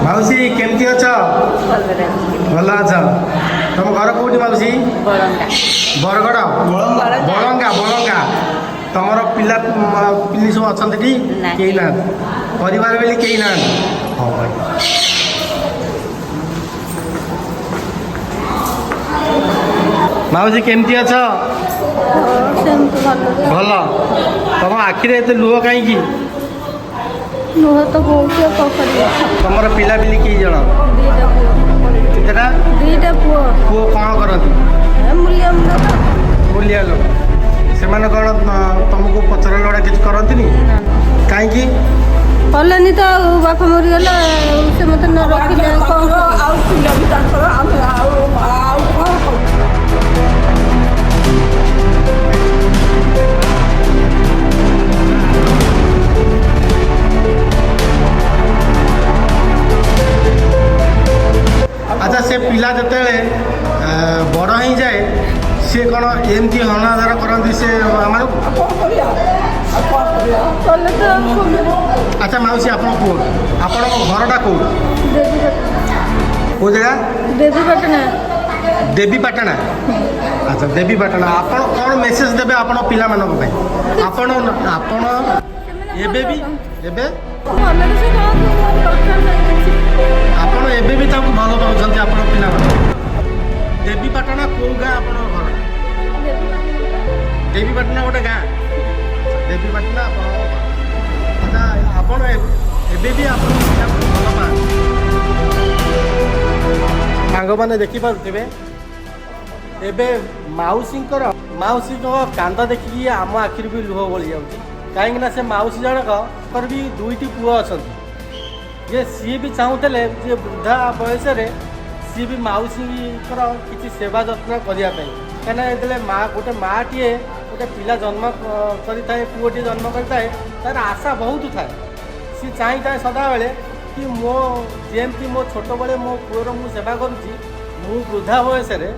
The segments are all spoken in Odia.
माउसी केमती अछ भल अछ तुम घर कौटी माउसी बरगड़ बलंगा बलंगा तुम पिला पिली सब अच्छा कहीं ना परिवार बेली कहीं ना हाँ भाई माउसी केमती अछ भल तुम आखिरे एत लुह कहीं लुह तो बहुत तुम पिला पिली कई जन केतटा दीटा पुओ पुओ कौन करती मूलिया लोक से कौन तुमको पचरा लड़ा किसी करती कहीं कलानी तो बापा मरीगला से मत न रखिले अच्छा से पिला जिते बड़ ही जाए सी कौन एमती हनाधार करती से आम अच्छा माउसी आप कौ आप घरटा कौ कौ जगह देवीपाटना अच्छा देवीपाटना आप कौन मेसेज देवे आप पिला आपण ଆପଣ ଏବେ ବି ତାଙ୍କୁ ଭଲ ପାଉଛନ୍ତି ଆପଣ ପିଲାମାନେ ଦେବୀପାଟଣା କେଉଁ ଗାଁ ଆପଣଙ୍କ ଘର ଦେବୀପାଟଣା ଗୋଟେ ଗାଁ ଦେବୀପାଟଣା ଆପଣଙ୍କ ଘର ଆଚ୍ଛା ଆପଣ ଏବେ ବି ଆପଣ ପିଲାଙ୍କୁ ଭଲ ପାଆନ୍ତି ସାଙ୍ଗମାନେ ଦେଖିପାରୁଥିବେ ଏବେ ମାଉସୀଙ୍କ କାନ୍ଦ ଦେଖିକି ଆମ ଆଖିରୁ ବି ଲୁହ ଗଳି ଯାଉଛି କାହିଁକିନା ସେ ମାଉସୀ ଜଣଙ୍କର ବି ଦୁଇଟି ପୁଅ ଅଛନ୍ତି ଯେ ସିଏ ବି ଚାହୁଁଥିଲେ ଯେ ବୃଦ୍ଧା ବୟସରେ ସିଏ ବି ମାଉସୀଙ୍କର କିଛି ସେବା ଯତ୍ନ କରିବା ପାଇଁ କାହିଁକିନା ଯେତେବେଳେ ଗୋଟେ ମାଆଟିଏ ଗୋଟେ ପିଲା ଜନ୍ମ କରିଥାଏ ପୁଅଟିଏ ଜନ୍ମ କରିଥାଏ ତାର ଆଶା ବହୁତ ଥାଏ ସିଏ ଚାହିଁଥାଏ ସଦାବେଳେ କି ଯେମିତି ମୋ ଛୋଟବେଳେ ମୋ ପୁଅର ମୁଁ ସେବା କରୁଛି ମୁଁ ବୃଦ୍ଧା ବୟସରେ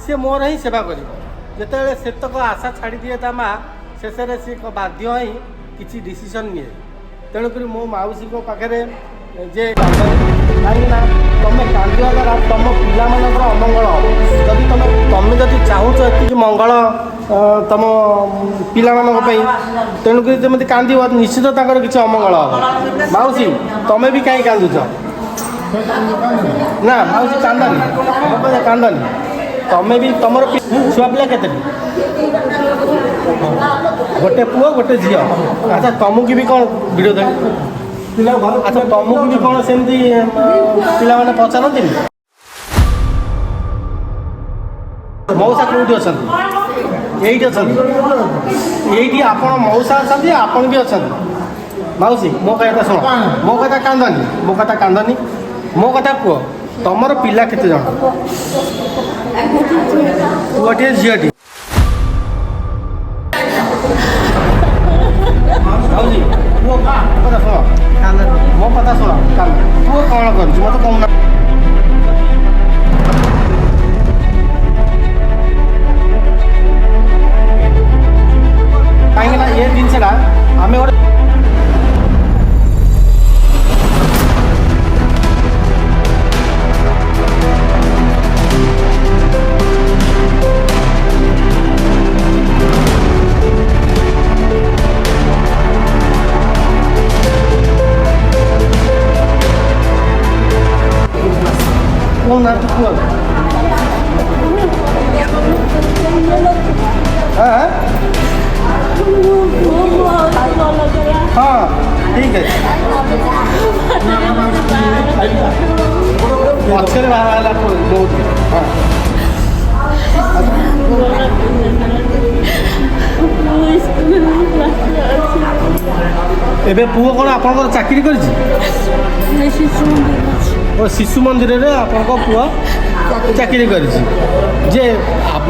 ସିଏ ମୋର ହିଁ ସେବା କରିବ ଯେତେବେଳେ ସେତକ ଆଶା ଛାଡ଼ିଦିଏ ତା ମାଆ ଶେଷରେ ସିଏ ବାଧ୍ୟ ହିଁ କିଛି ଡିସିସନ୍ ନିଏ ତେଣୁକରି ମୋ ମାଉସୀଙ୍କ ପାଖରେ ଯେ କାହିଁକିନା ତୁମେ କାନ୍ଦିବା ଦ୍ୱାରା ତୁମ ପିଲାମାନଙ୍କର ଅମଙ୍ଗଳ ହେବ ଯଦି ତୁମେ ଯଦି ଚାହୁଁଛ ଏତିକି ମଙ୍ଗଳ ତୁମ ପିଲାମାନଙ୍କ ପାଇଁ ତେଣୁକରି ଯେମିତି କାନ୍ଦିବ ନିଶ୍ଚିତ ତାଙ୍କର କିଛି ଅମଙ୍ଗଳ ହେବ ମାଉସୀ ତୁମେ ବି କାହିଁ କାନ୍ଦୁଛ ନା ମାଉସୀ କାନ୍ଦନି କାନ୍ଦନି ତୁମେ ବି ତୁମର ଛୁଆ ପିଲା କେତେଟି ଗୋଟେ ପୁଅ ଗୋଟେ ଝିଅ ଆଚ୍ଛା ତୁମକୁ ବି କ'ଣ ଭିଡ଼ିଓ ଦେବି ଆଚ୍ଛା ତୁମକୁ ବି କ'ଣ ସେମିତି ପିଲାମାନେ ପଚାରନ୍ତିନି ମଉସା କେଉଁଠି ଅଛନ୍ତି ଏଇଠି ଅଛନ୍ତି ଏଇଠି ଆପଣ ମଉସା ଅଛନ୍ତି ଆପଣ ବି ଅଛନ୍ତି ମାଉସୀ ମୋ କଥା ଶୁଣ ମୋ କଥା କାନ୍ଦନି ମୋ କଥା କୁହ ତମର ପିଲା କେତେ ଜଣ ପୁଅଟିଏ ଝିଅଟି ମାଉସୀ ପୁଅ କଥା ଶୁଣ ମୋ କଥା ଶୁଣ ପୁଅ କ'ଣ କରୁଛି ମୋତେ କହୁନା କାହିଁକିନା ଏ ଜିନିଷଟା ଆମେ ଗୋଟେ କହୁନାହାନ୍ତି କୁହ ହଁ ଠିକ୍ ଅଛି ପଛରେ ବାହା ହେଲା ବହୁତ ହଁ ଏବେ ପୁଅ କ'ଣ ଆପଣଙ୍କର ଚାକିରି କରିଛି ଓ ଶିଶୁ ମନ୍ଦିରରେ ଆପଣଙ୍କ ପୁଅ ଚାକିରି କରିଛି ଯେ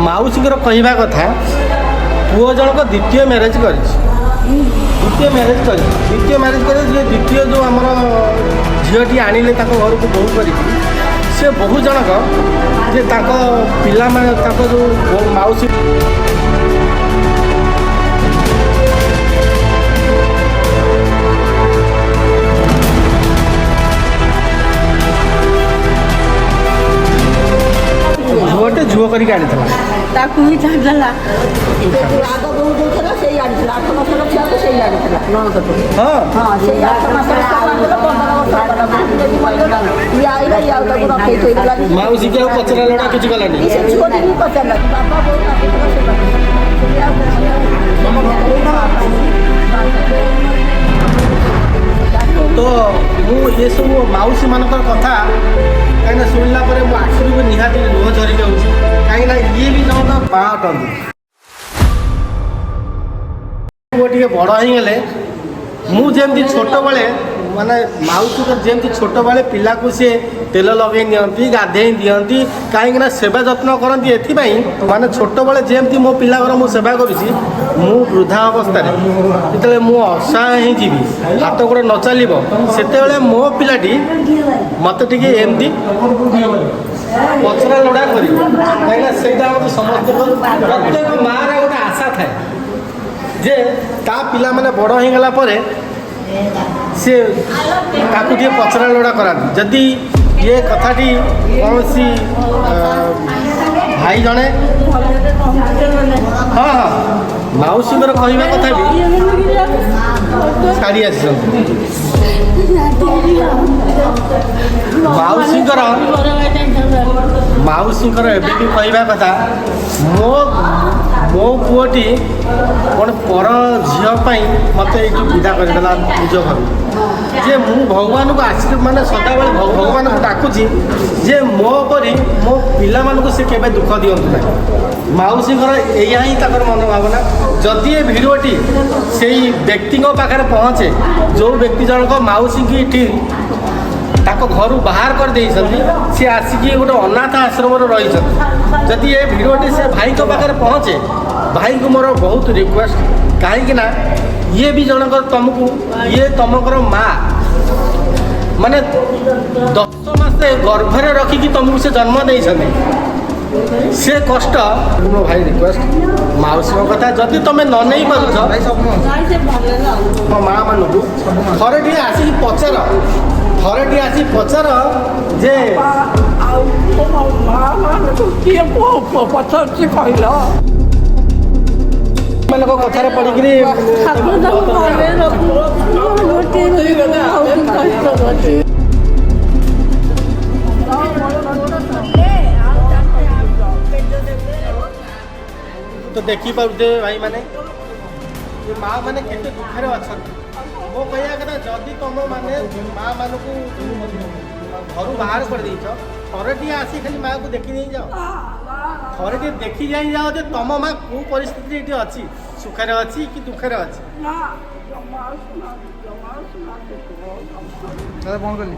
ମାଉସୀଙ୍କର କହିବା କଥା ପୁଅ ଜଣକ ଦ୍ୱିତୀୟ ମ୍ୟାରେଜ୍ କରିଛି ଦ୍ୱିତୀୟ ମ୍ୟାରେଜ୍ କରି ଦ୍ୱିତୀୟ ଯେଉଁ ଆମର ଝିଅଟି ଆଣିଲେ ତାଙ୍କ ଘରକୁ ବୋହୂ କରିକି ସେ ବୋହୂ ଜଣକ ଯେ ତାଙ୍କ ପିଲାମାନେ ତାଙ୍କ ଯେଉଁ ମାଉସୀ ପୁଅ କରିକି ଆଣିଥିଲା। ତାକୁ ବି ଛାଡ଼ିଦେଲା। ଆଗ ବୋଉ ଯୋଉଥିଲା ସେଇ ଆଣିଥିଲା 8 ମାସର ଛୁଆକୁ ସେଇ ଆଣିଥିଲା ହଁ ହଁ ସେଇ 8 ମାସର ଛୁଆ ଆଣିଥିଲା 15 ବର୍ଷ ହେଲା ବୋଉ ମରିଗଲା ଇଏ ଆଇଲା ଇଏ ଆଉ ତାକୁ ରଖେଇ ଥୋଇଦେଲା ମାଉସୀ କି ଆଉ ପଚରା ଲୋଡ଼ା କିଛି କଲାନି। ସେ ଛୁଆଟି ବି ପଚାରିଲା ବାପା ବୋଉ ତାକୁ ସେବା ତ ମୁଁ ଏସବୁ ମାଉସୀ ମାନଙ୍କର କଥା କାହିଁକିନା ଶୁଣିଲା ପରେ ମୋ ଆଖିରୁ ବି ନିହାତି ଲୁହ ଝରି ଯାଉଛି। କାହିଁକିନା ଇଏ ବି ଜଣକ ମା ଅଟନ୍ତି। ପୁଅ ଟିକେ ବଡ଼ ହେଇଗଲେ ମୁଁ ଯେମିତି ଛୋଟବେଳେ ମାନେ ମାଉସୀର ଯେମିତି ଛୋଟବେଳେ ପିଲାକୁ ସିଏ ତେଲ ଲଗେଇ ନିଅନ୍ତି ଗାଧେଇ ଦିଅନ୍ତି କାହିଁକିନା ସେବା ଯତ୍ନ କରନ୍ତି ଏଥିପାଇଁ ମାନେ ଛୋଟବେଳେ ଯେମିତି ମୋ ପିଲାଙ୍କର ମୁଁ ସେବା କରୁଛି ମୁଁ ବୃଦ୍ଧା ଅବସ୍ଥାରେ ଯେତେବେଳେ ମୁଁ ଅସହାୟ ହେଇଯିବି ହାତ ଗୋଡ଼ ନ ଚାଲିବ ସେତେବେଳେ ମୋ ପିଲାଟି ମୋତେ ଟିକେ ଏମିତି ପଚରା ଲୋଡ଼ା କରିବ। କାହିଁକିନା ସେଇଟା ହେଉଛି ସମସ୍ତଙ୍କର ପ୍ରତ୍ୟେକ ମାଆର ଗୋଟେ ଆଶା ଥାଏ ଯେ ତା ପିଲାମାନେ ବଡ଼ ହେଇଗଲା ପରେ ସେ ତାକୁ ଟିକେ ପଚରା ଲୋଡ଼ା କରାନ୍ତି। ଯଦି ଏ କଥାଟି କୌଣସି ଭାଇ ଜଣେ ହଁ ହଁ ମାଉସୀଙ୍କର କହିବା କଥା ବି ଛାଡ଼ି ଆସିଛନ୍ତି। ମାଉସୀଙ୍କର ଏବେ ବି କହିବା କଥା ମୋ ପୁଅଟି କ'ଣ ପର ଝିଅ ପାଇଁ ମୋତେ ଏଇଠୁ ବିଦା କରିଦେଲା ନିଜ ଘରୁ। ଯେ ମୁଁ ଭଗବାନଙ୍କୁ ମାନେ ସଦାବେଳେ ଭଗବାନଙ୍କୁ ଡାକୁଛି ଯେ ମୋ ପରି ମୋ ପିଲାମାନଙ୍କୁ ସେ କେବେ ଦୁଃଖ ଦିଅନ୍ତୁ ନାହିଁ। ମାଉସୀଙ୍କର ଏଇଆ ହିଁ ତାଙ୍କର ମନୋଭାବନା। ଯଦି ଏ ଭିଡ଼ିଓଟି ସେଇ ବ୍ୟକ୍ତିଙ୍କ ପାଖରେ ପହଞ୍ଚେ ଯେଉଁ ବ୍ୟକ୍ତି ଜଣକ ମାଉସୀଙ୍କୁ ଏଠି ତାଙ୍କ ଘରୁ ବାହାର କରିଦେଇଛନ୍ତି ସେ ଆସିକି ଗୋଟେ ଅନାଥ ଆଶ୍ରମରେ ରହିଛନ୍ତି। ଯଦି ଏ ଭିଡ଼ିଓଟି ସେ ଭାଇଙ୍କ ପାଖରେ ପହଞ୍ଚେ ଭାଇଙ୍କୁ ମୋର ବହୁତ ରିକ୍ୱେଷ୍ଟ କାହିଁକିନା ଇଏ ବି ଜଣଙ୍କର ତୁମକୁ ଇଏ ତୁମଙ୍କର ମା ମାନେ 10 ମାସ ଗର୍ଭରେ ରଖିକି ତୁମକୁ ସେ ଜନ୍ମ ଦେଇଛନ୍ତି। ସେ କଷ୍ଟ ମୋ ଭାଇ ରିକ୍ୱେଷ୍ଟ ମାଉସୀଙ୍କ କଥା ଯଦି ତୁମେ ନ ନେଇ ପାରୁଛ ମୋ ମା ମାନଙ୍କୁ ଥରେ ଟିକେ ଆସିକି ପଚାର ଯେ କିଏ ପଚାରୁଛି କହିଲ ମାନଙ୍କ କଥାରେ ପଡ଼ିକିରି ତ ଦେଖିପାରୁଥିବେ ଭାଇମାନେ ଏ ମା ମାନେ କେତେ ଦୁଃଖରେ ଅଛନ୍ତି। ମୋ କହିବା କଥା ଯଦି ତମ ମାନେ ମା ମାନଙ୍କୁ ଘରୁ ବାହାର କରିଦେଇଛ ଥରେ ଟିକେ ଆସି ଖାଲି ମାଆକୁ ଦେଖି ନେଇଯାଅ। ଥରେ ଟିକେ ଦେଖି ଯାଅ ଯେ ତମ ମା କୋଉ ପରିସ୍ଥିତିରେ ଏଠି ଅଛି ସୁଖରେ ଅଛି କି ଦୁଃଖରେ ଅଛି। କଣ କଲି